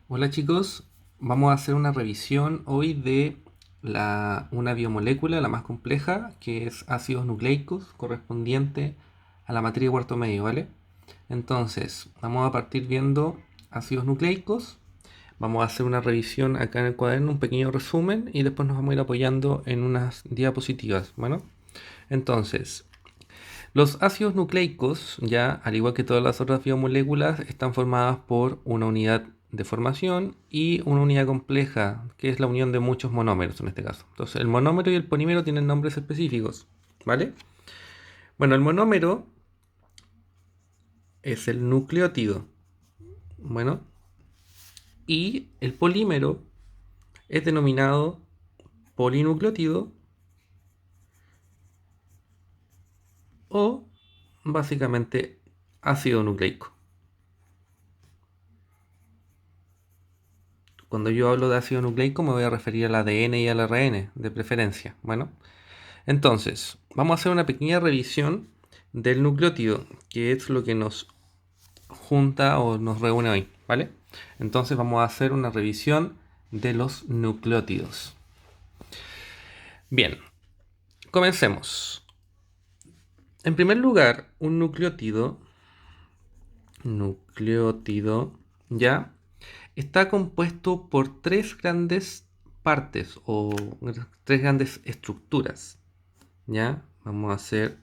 Hola chicos, vamos a hacer una revisión hoy de una biomolécula, la más compleja, que es ácidos nucleicos, correspondiente a la materia de cuarto medio, ¿vale? Entonces, vamos a partir viendo ácidos nucleicos, vamos a hacer una revisión acá en el cuaderno, un pequeño resumen, y después nos vamos a ir apoyando en unas diapositivas, ¿bueno? Entonces, los ácidos nucleicos, ya al igual que todas las otras biomoléculas, están formadas por una unidad de formación y una unidad compleja, que es la unión de muchos monómeros en este caso. Entonces, el monómero y el polímero tienen nombres específicos, ¿vale? Bueno, el monómero es el nucleótido, bueno, y el polímero es denominado polinucleótido o básicamente ácido nucleico. Cuando yo hablo de ácido nucleico me voy a referir al ADN y al ARN de preferencia. Bueno, entonces vamos a hacer una pequeña revisión del nucleótido, que es lo que nos junta o nos reúne hoy, ¿vale? Entonces vamos a hacer una revisión de los nucleótidos. Bien, comencemos. En primer lugar, un nucleótido, ya está compuesto por tres grandes partes o tres grandes estructuras. ¿Ya? Vamos a hacer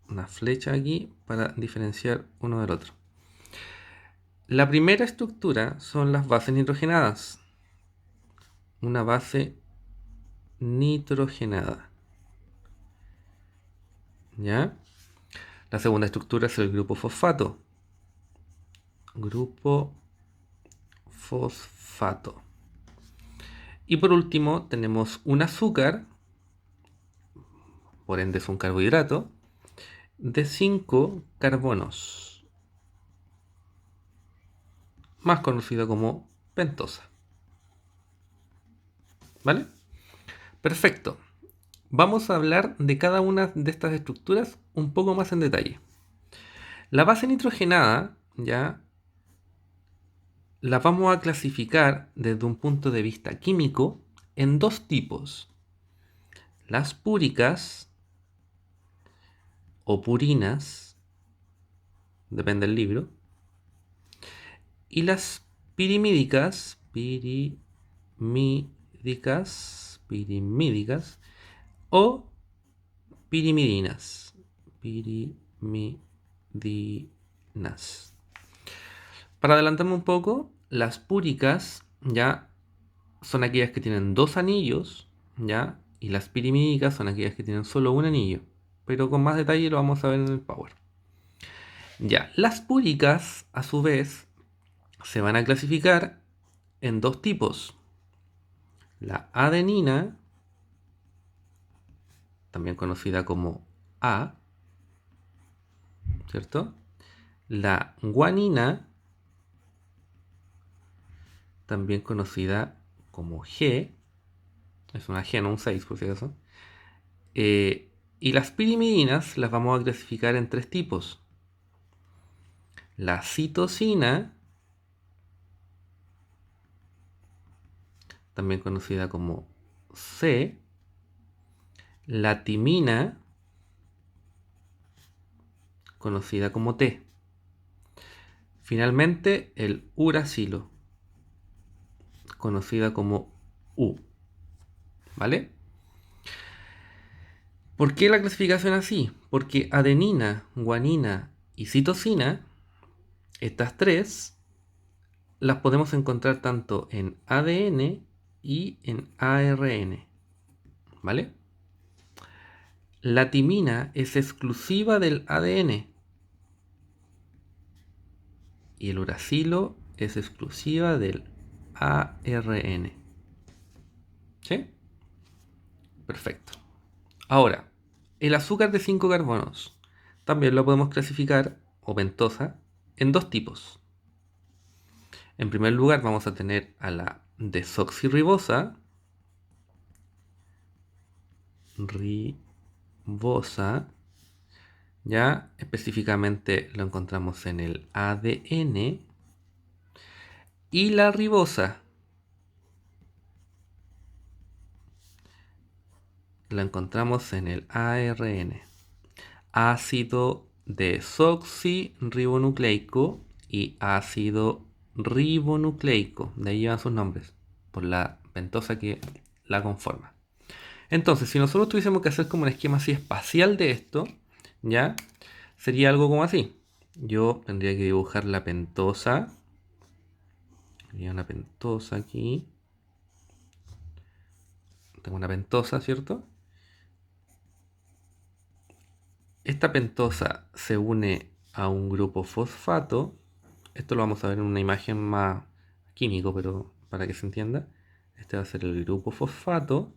una flecha aquí para diferenciar uno del otro. La primera estructura son las bases nitrogenadas. Una base nitrogenada. ¿Ya? La segunda estructura es el grupo fosfato. Grupo fosfato. Y por último tenemos un azúcar, por ende es un carbohidrato, de 5 carbonos, más conocido como pentosa. ¿Vale? Perfecto. Vamos a hablar de cada una de estas estructuras un poco más en detalle. La base nitrogenada, ya, la vamos a clasificar desde un punto de vista químico en dos tipos. Las púricas o purinas, depende del libro, y las pirimídicas o pirimidinas. Pirimidinas. Para adelantarme un poco, las púricas ya son aquellas que tienen dos anillos, ya, y las pirimídicas son aquellas que tienen solo un anillo. Pero con más detalle lo vamos a ver en el Power. Ya, las púricas, a su vez, se van a clasificar en dos tipos. La adenina, también conocida como A, ¿cierto? La guanina, también conocida como G, es una G, no un 6 por si acaso. Y las pirimidinas las vamos a clasificar en tres tipos. La citosina, también conocida como C. La timina, conocida como T. Finalmente, el uracilo, conocida como U. ¿Vale? ¿Por qué la clasificación así? Porque adenina, guanina y citosina, estas tres, las podemos encontrar tanto en ADN y en ARN. ¿Vale? La timina es exclusiva del ADN y el uracilo es exclusiva del ARN. ¿Sí? Perfecto. Ahora, el azúcar de 5 carbonos también lo podemos clasificar, o pentosa, en dos tipos. En primer lugar vamos a tener a la desoxirribosa, ya específicamente lo encontramos en el ADN, Y la ribosa la encontramos en el ARN. Ácido desoxirribonucleico y ácido ribonucleico. De ahí llevan sus nombres, por la pentosa que la conforma. Entonces, si nosotros tuviésemos que hacer como un esquema así espacial de esto, ¿ya? Sería algo como así. Yo tendría que dibujar la pentosa. Sería una pentosa aquí. Tengo una pentosa, ¿cierto? Esta pentosa se une a un grupo fosfato. Esto lo vamos a ver en una imagen más químico, pero para que se entienda. Este va a ser el grupo fosfato.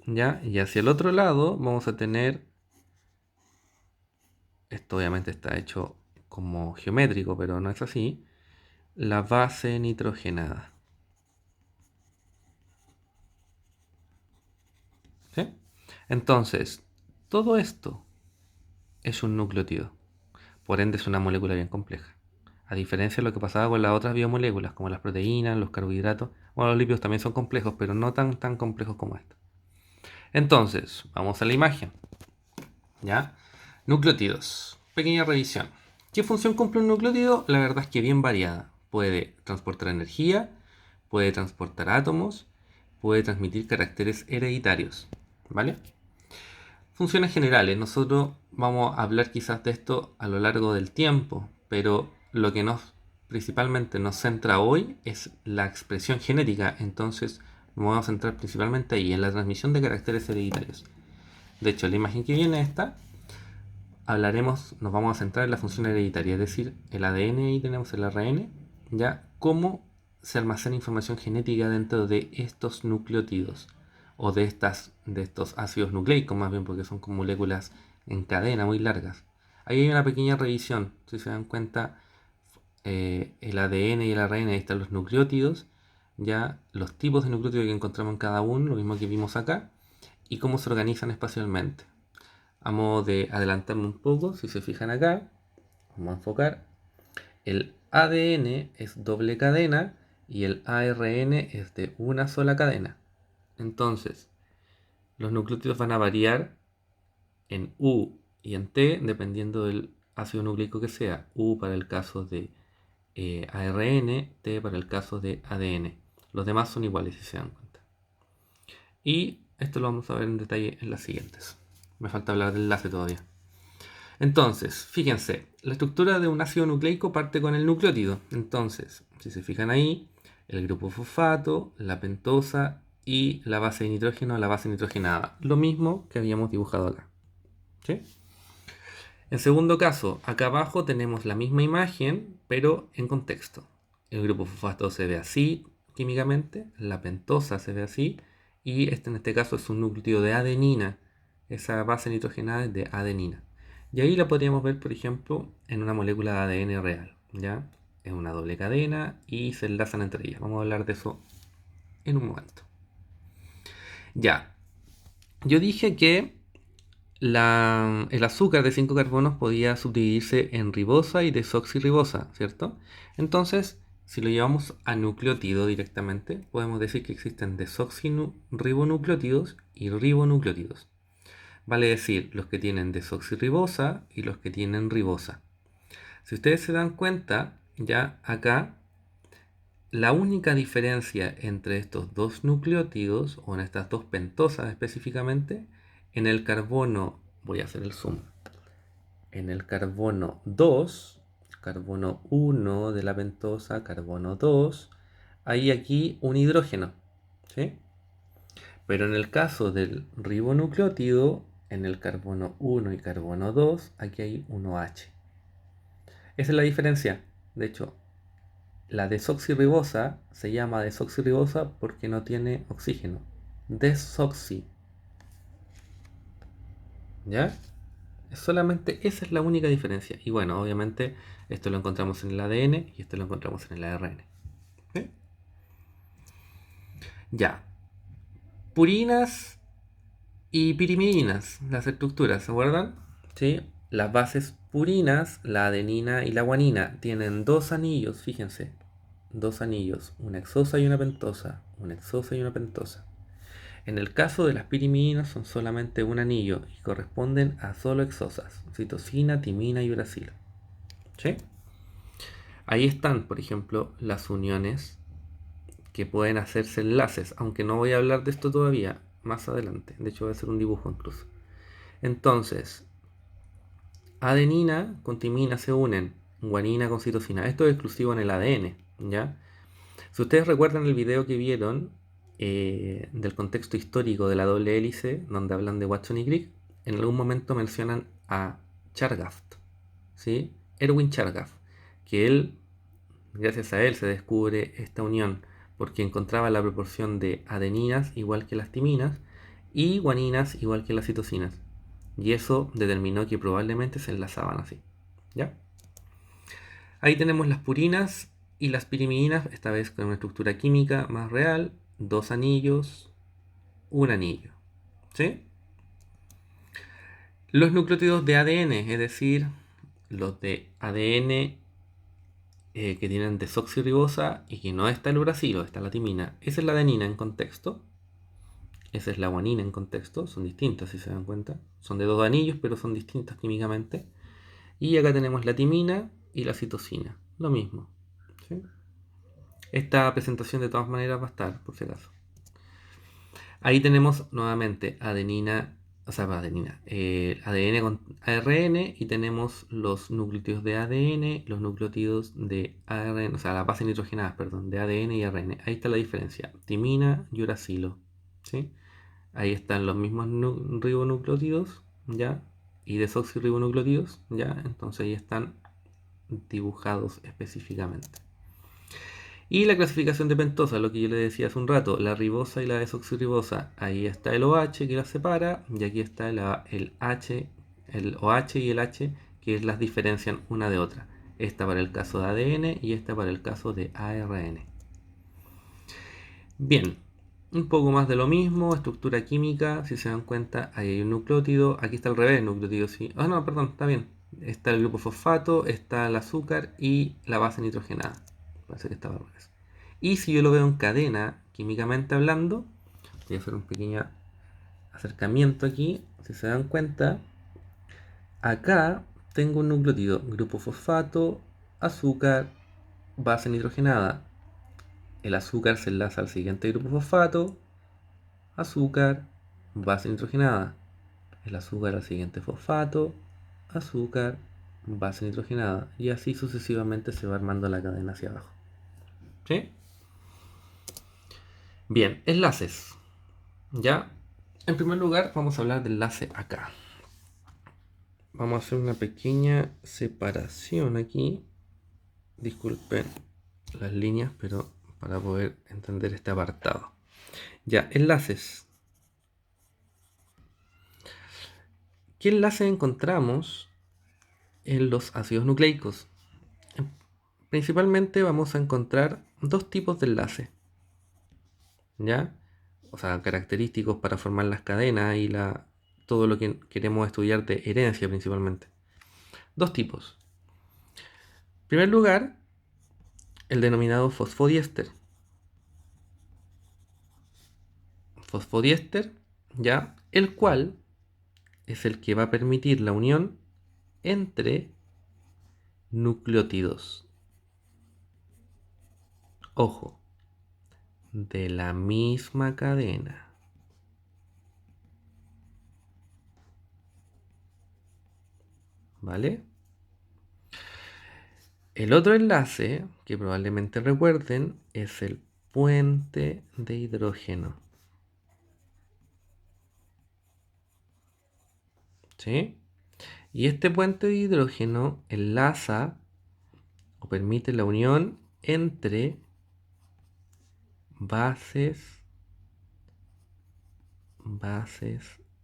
¿Ya? Y hacia el otro lado vamos a tener... Esto obviamente está hecho como geométrico, pero no es así. La base nitrogenada. ¿Sí? Entonces, todo esto es un nucleótido. Por ende es una molécula bien compleja. A diferencia de lo que pasaba con las otras biomoléculas, como las proteínas, los carbohidratos. Bueno, los lípidos también son complejos, pero no tan complejos como esta. Entonces, vamos a la imagen. ¿Ya? Nucleótidos. Pequeña revisión. ¿Qué función cumple un nucleótido? La verdad es que bien variada. Puede transportar energía, puede transportar átomos, puede transmitir caracteres hereditarios. ¿Vale? Funciones generales. Nosotros vamos a hablar quizás de esto a lo largo del tiempo, pero lo que principalmente nos centra hoy es la expresión genética. Entonces nos vamos a centrar principalmente ahí, en la transmisión de caracteres hereditarios. De hecho, la imagen que viene esta, nos vamos a centrar en la función hereditaria, es decir, el ADN, ahí tenemos el ARN, ya cómo se almacena información genética dentro de estos nucleótidos o de estos ácidos nucleicos, más bien, porque son como moléculas en cadena muy largas. Ahí hay una pequeña revisión, si se dan cuenta, el ADN y el ARN, ahí están los nucleótidos, ya los tipos de nucleótidos que encontramos en cada uno, lo mismo que vimos acá, y cómo se organizan espacialmente. A modo de adelantarme un poco, si se fijan acá, vamos a enfocar, el ADN es doble cadena y el ARN es de una sola cadena. Entonces, los nucleótidos van a variar en U y en T dependiendo del ácido nucleico que sea. U para el caso de ARN, T para el caso de ADN. Los demás son iguales si se dan cuenta. Y esto lo vamos a ver en detalle en las siguientes. Me falta hablar del enlace todavía. Entonces, fíjense, la estructura de un ácido nucleico parte con el nucleótido. Entonces, si se fijan ahí, el grupo fosfato, la pentosa y la base de nitrógeno, la base nitrogenada. Lo mismo que habíamos dibujado acá. ¿Sí? En segundo caso, acá abajo tenemos la misma imagen, pero en contexto. El grupo fosfato se ve así químicamente, la pentosa se ve así, y en este caso es un núcleo de adenina. Esa base nitrogenada es de adenina. Y ahí la podríamos ver, por ejemplo, en una molécula de ADN real. ¿Ya? Es una doble cadena y se enlazan entre ellas. Vamos a hablar de eso en un momento. Ya. Yo dije que el azúcar de 5 carbonos podía subdividirse en ribosa y desoxirribosa, ¿cierto? Entonces, si lo llevamos a nucleótido directamente, podemos decir que existen desoxirribonucleótidos y ribonucleótidos. Vale decir, los que tienen desoxirribosa y los que tienen ribosa. Si ustedes se dan cuenta, ya acá, la única diferencia entre estos dos nucleótidos, o en estas dos pentosas específicamente, en el carbono, voy a hacer el zoom, en el carbono 2, carbono 1 de la pentosa, carbono 2, hay aquí un hidrógeno, ¿sí? Pero en el caso del ribonucleótido, en el carbono 1 y carbono 2, aquí hay un OH. Esa es la diferencia. De hecho, la desoxirribosa se llama desoxirribosa porque no tiene oxígeno. Desoxi. ¿Ya? Solamente esa es la única diferencia. Y bueno, obviamente esto lo encontramos en el ADN y esto lo encontramos en el ARN. ¿Sí? Ya. Purinas y pirimidinas, las estructuras, ¿se acuerdan? ¿Sí? Las bases purinas, la adenina y la guanina, tienen dos anillos, fíjense. Dos anillos, una exosa y una pentosa, una exosa y una pentosa. En el caso de las pirimidinas son solamente un anillo y corresponden a solo exosas, citosina, timina y uracilo. ¿Sí? Ahí están, por ejemplo, las uniones que pueden hacerse enlaces, aunque no voy a hablar de esto todavía, más adelante. De hecho voy a hacer un dibujo incluso. Entonces, adenina con timina se unen, guanina con citosina. Esto es exclusivo en el ADN, ¿ya? Si ustedes recuerdan el video que vieron del contexto histórico de la doble hélice, donde hablan de Watson y Crick, en algún momento mencionan a Chargaff, ¿sí? Erwin Chargaff, que él, gracias a él, se descubre esta unión, porque encontraba la proporción de adeninas igual que las timinas y guaninas igual que las citosinas. Y eso determinó que probablemente se enlazaban así. ¿Ya? Ahí tenemos las purinas y las pirimidinas, esta vez con una estructura química más real, dos anillos, un anillo. ¿Sí? Los nucleótidos de ADN, es decir, los de ADN que tienen desoxirribosa y que no está el uracilo, está la timina. Esa es la adenina en contexto. Esa es la guanina en contexto. Son distintas si se dan cuenta. Son de dos anillos, pero son distintas químicamente. Y acá tenemos la timina y la citosina. Lo mismo. ¿Sí? Esta presentación de todas maneras va a estar, por si acaso. Ahí tenemos nuevamente adenina, o sea, adenina, ADN con ARN y tenemos los nucleótidos de ADN, los nucleótidos de ARN, o sea, las bases nitrogenadas, perdón, de ADN y ARN. Ahí está la diferencia, timina y uracilo, ¿sí? Ahí están los mismos ribonucleótidos, ¿ya? Y desoxirribonucleótidos, ¿ya? Entonces ahí están dibujados específicamente. Y la clasificación de pentosa, lo que yo le decía hace un rato, la ribosa y la desoxirribosa. Ahí está el OH que las separa y aquí está el H, el OH y el H que las diferencian una de otra. Esta para el caso de ADN y esta para el caso de ARN. Bien, un poco más de lo mismo, estructura química, si se dan cuenta, ahí hay un nucleótido, aquí está al revés el nucleótido, sí. Ah, no, perdón, está bien. Está el grupo fosfato, está el azúcar y la base nitrogenada. Parece que estaba al revés. Y si yo lo veo en cadena, químicamente hablando, voy a hacer un pequeño acercamiento aquí, si se dan cuenta, acá tengo un nucleótido, grupo fosfato, azúcar, base nitrogenada. El azúcar se enlaza al siguiente grupo fosfato, azúcar, base nitrogenada. El azúcar al siguiente fosfato, azúcar, base nitrogenada. Y así sucesivamente se va armando la cadena hacia abajo. ¿Sí? Bien, enlaces. Ya, en primer lugar vamos a hablar del enlace acá. Vamos a hacer una pequeña separación aquí. Disculpen las líneas, pero para poder entender este apartado. Ya, enlaces. ¿Qué enlace encontramos en los ácidos nucleicos? Principalmente vamos a encontrar dos tipos de enlace, ¿ya? O sea, característicos para formar las cadenas y todo lo que queremos estudiar de herencia principalmente. Dos tipos. En primer lugar, el denominado fosfodiéster. Fosfodiéster, ¿ya? El cual es el que va a permitir la unión entre nucleótidos. Ojo, de la misma cadena. ¿Vale? El otro enlace, que probablemente recuerden, es el puente de hidrógeno. ¿Sí? Y este puente de hidrógeno enlaza o permite la unión entre bases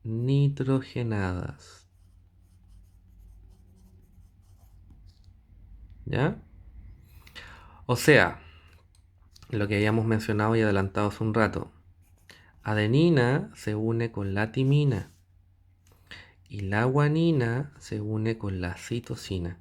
nitrogenadas. ¿Ya? O sea, lo que habíamos mencionado y adelantado hace un rato. Adenina se une con la timina y la guanina se une con la citosina.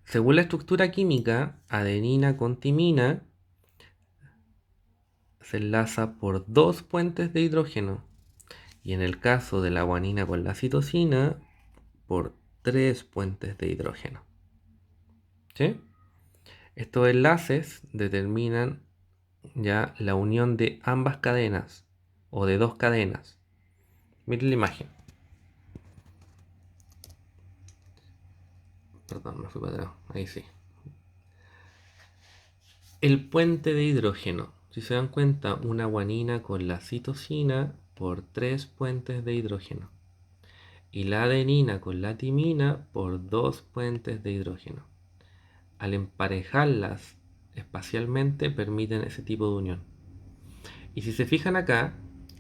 Según la estructura química, adenina con timina se enlaza por dos puentes de hidrógeno. Y en el caso de la guanina con la citosina, por tres puentes de hidrógeno. ¿Sí? Estos enlaces determinan ya la unión de ambas cadenas o de dos cadenas. Miren la imagen. Perdón, me fui para atrás. Ahí sí. El puente de hidrógeno. Si se dan cuenta, una guanina con la citosina por tres puentes de hidrógeno. Y la adenina con la timina por dos puentes de hidrógeno. Al emparejarlas espacialmente permiten ese tipo de unión. Y si se fijan acá,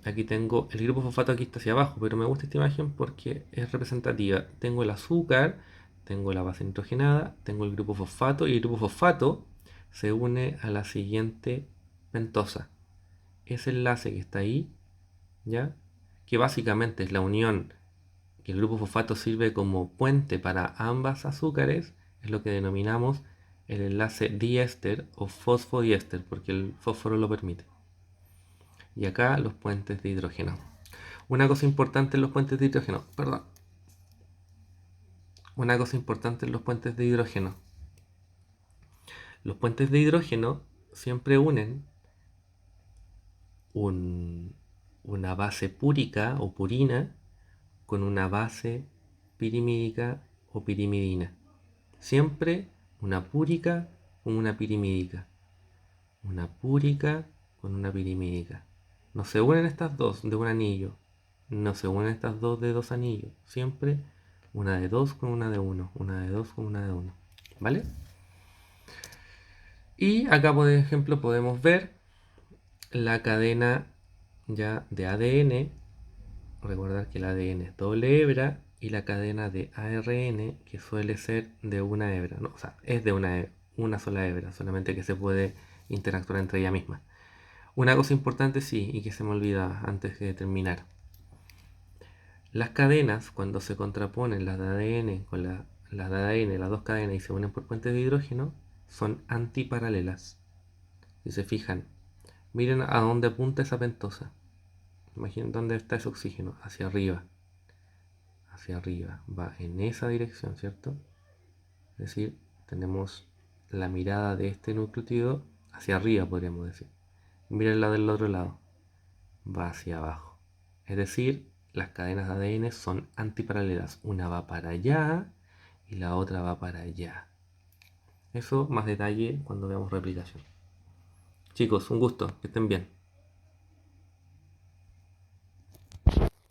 aquí tengo el grupo fosfato, aquí está hacia abajo, pero me gusta esta imagen porque es representativa. Tengo el azúcar, tengo la base nitrogenada, tengo el grupo fosfato y el grupo fosfato se une a la siguiente pentosa. Ese enlace que está ahí, ¿ya? Que básicamente es la unión, que el grupo fosfato sirve como puente para ambas azúcares, es lo que denominamos el enlace diéster o fosfodiéster, porque el fósforo lo permite. Y acá los puentes de hidrógeno. Una cosa importante en los puentes de hidrógeno, perdón. Una cosa importante en los puentes de hidrógeno. Los puentes de hidrógeno siempre unen una base púrica o purina con una base pirimídica o pirimidina. Siempre una púrica con una pirimídica. Una púrica con una pirimídica. No se unen estas dos de un anillo. No se unen estas dos de dos anillos. Siempre una de dos con una de uno. Una de dos con una de uno. ¿Vale? Y acá, por ejemplo, podemos ver la cadena ya de ADN. Recordar que el ADN es doble hebra. Y la cadena de ARN, que suele ser de una hebra. No, o sea, es de una sola hebra. Solamente que se puede interactuar entre ella misma. Una cosa importante sí, y que se me olvida antes de terminar. Las cadenas, cuando se contraponen las de ADN con las de ADN, las dos cadenas, y se unen por puentes de hidrógeno, son antiparalelas. Si se fijan, miren a dónde apunta esa pentosa. Imaginen dónde está ese oxígeno, hacia arriba. Hacia arriba, va en esa dirección, ¿cierto? Es decir, tenemos la mirada de este nucleótido hacia arriba, podríamos decir. Miren la del otro lado, va hacia abajo. Es decir, las cadenas de ADN son antiparalelas. Una va para allá y la otra va para allá. Eso más detalle cuando veamos replicación. Chicos, un gusto, que estén bien.